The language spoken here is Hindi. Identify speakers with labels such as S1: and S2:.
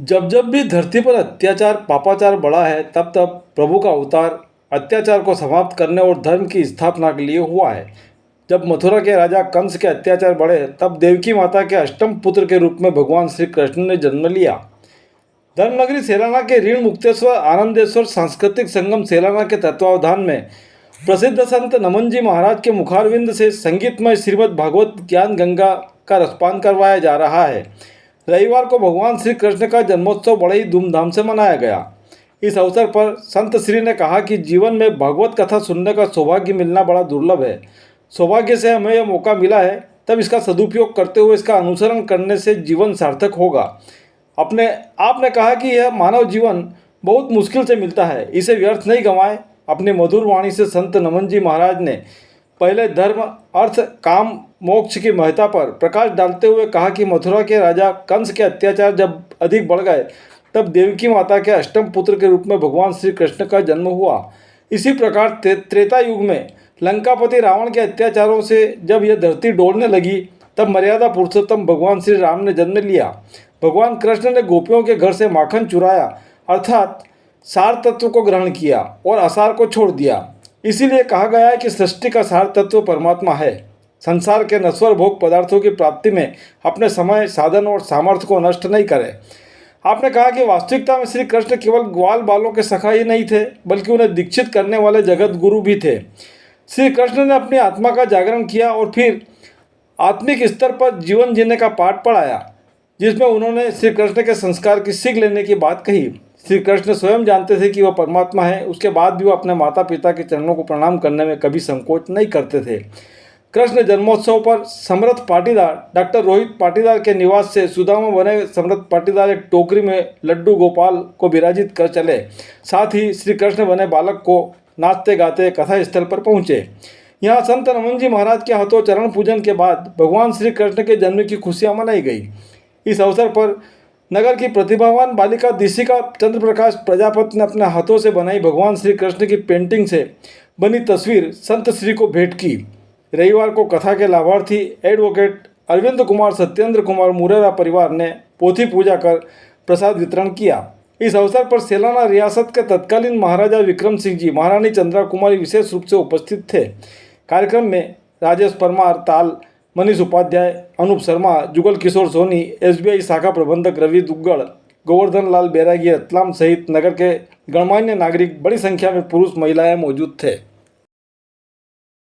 S1: जब जब भी धरती पर अत्याचार पापाचार बढ़ा है, तब तब प्रभु का अवतार अत्याचार को समाप्त करने और धर्म की स्थापना के लिए हुआ है। जब मथुरा के राजा कंस के अत्याचार बढ़े, तब देवकी माता के अष्टम पुत्र के रूप में भगवान श्री कृष्ण ने जन्म लिया। धर्मनगरी सेलाना के ऋण मुक्तेश्वर आनंदेश्वर सांस्कृतिक संगम सेलाना के तत्वावधान में प्रसिद्ध संत नमन जी महाराज के मुखारविंद से संगीतमय श्रीमद् भागवत ज्ञान गंगा का रसपान करवाया जा रहा है। रविवार को भगवान श्री कृष्ण का जन्मोत्सव बड़े ही धूमधाम से मनाया गया। इस अवसर पर संत श्री ने कहा कि जीवन में भागवत कथा सुनने का सौभाग्य मिलना बड़ा दुर्लभ है। सौभाग्य से हमें यह मौका मिला है, तब इसका सदुपयोग करते हुए इसका अनुसरण करने से जीवन सार्थक होगा। आपने कहा कि यह मानव जीवन बहुत मुश्किल से मिलता है, इसे व्यर्थ नहीं गंवाएं। अपनी मधुर वाणी से संत नमन जी महाराज ने पहले धर्म अर्थ काम मोक्ष की महत्ता पर प्रकाश डालते हुए कहा कि मथुरा के राजा कंस के अत्याचार जब अधिक बढ़ गए, तब देवकी माता के अष्टम पुत्र के रूप में भगवान श्री कृष्ण का जन्म हुआ। इसी प्रकार त्रेता युग में लंकापति रावण के अत्याचारों से जब यह धरती डोलने लगी, तब मर्यादा पुरुषोत्तम भगवान श्री राम ने जन्म लिया। भगवान कृष्ण ने गोपियों के घर से माखन चुराया, अर्थात सार तत्व को ग्रहण किया और असार को छोड़ दिया। इसीलिए कहा गया है कि सृष्टि का सार तत्व परमात्मा है। संसार के नश्वर भोग पदार्थों की प्राप्ति में अपने समय साधन और सामर्थ्य को नष्ट नहीं करें। आपने कहा कि वास्तविकता में श्री कृष्ण केवल ग्वाल बालों के सखा ही नहीं थे, बल्कि उन्हें दीक्षित करने वाले जगत गुरु भी थे। श्री कृष्ण ने अपनी आत्मा का जागरण किया और फिर आत्मिक स्तर पर जीवन जीने का पाठ पढ़ाया, जिसमें उन्होंने श्री कृष्ण के संस्कार की सीख लेने की बात कही। श्री कृष्ण स्वयं जानते थे कि वह परमात्मा है, उसके बाद भी वह अपने माता पिता के चरणों को प्रणाम करने में कभी संकोच नहीं करते थे। कृष्ण जन्मोत्सव पर समर्थ पाटीदार डॉक्टर रोहित पाटीदार के निवास से सुदामा बने समर्थ पाटीदार एक टोकरी में लड्डू गोपाल को विराजित कर चले। साथ ही श्री कृष्ण बने बालक को नाचते गाते कथा स्थल पर पहुँचे। यहाँ संत नमन जी महाराज के हाथों चरण पूजन के बाद भगवान श्री कृष्ण के जन्म की खुशियाँ मनाई गई। इस अवसर पर नगर की प्रतिभावान बालिका दिशिका चंद्र प्रकाश प्रजापति ने अपने हाथों से बनाई भगवान श्री कृष्ण की पेंटिंग से बनी तस्वीर संत श्री को भेंट की। रविवार को कथा के लाभार्थी एडवोकेट अरविंद कुमार सत्येंद्र कुमार मुरेरा परिवार ने पोथी पूजा कर प्रसाद वितरण किया। इस अवसर पर सेलाना रियासत के तत्कालीन महाराजा विक्रम सिंह जी, महारानी चंद्रा कुमारी विशेष रूप से उपस्थित थे। कार्यक्रम में राजेश परमार ताल, मनीष उपाध्याय, अनूप शर्मा, जुगल किशोर सोनी, SBI शाखा प्रबंधक रवि दुग्गड़, गोवर्धन लाल बैरागी, रतलाम सहित नगर के गणमान्य नागरिक बड़ी संख्या में पुरुष महिलाएं मौजूद थे।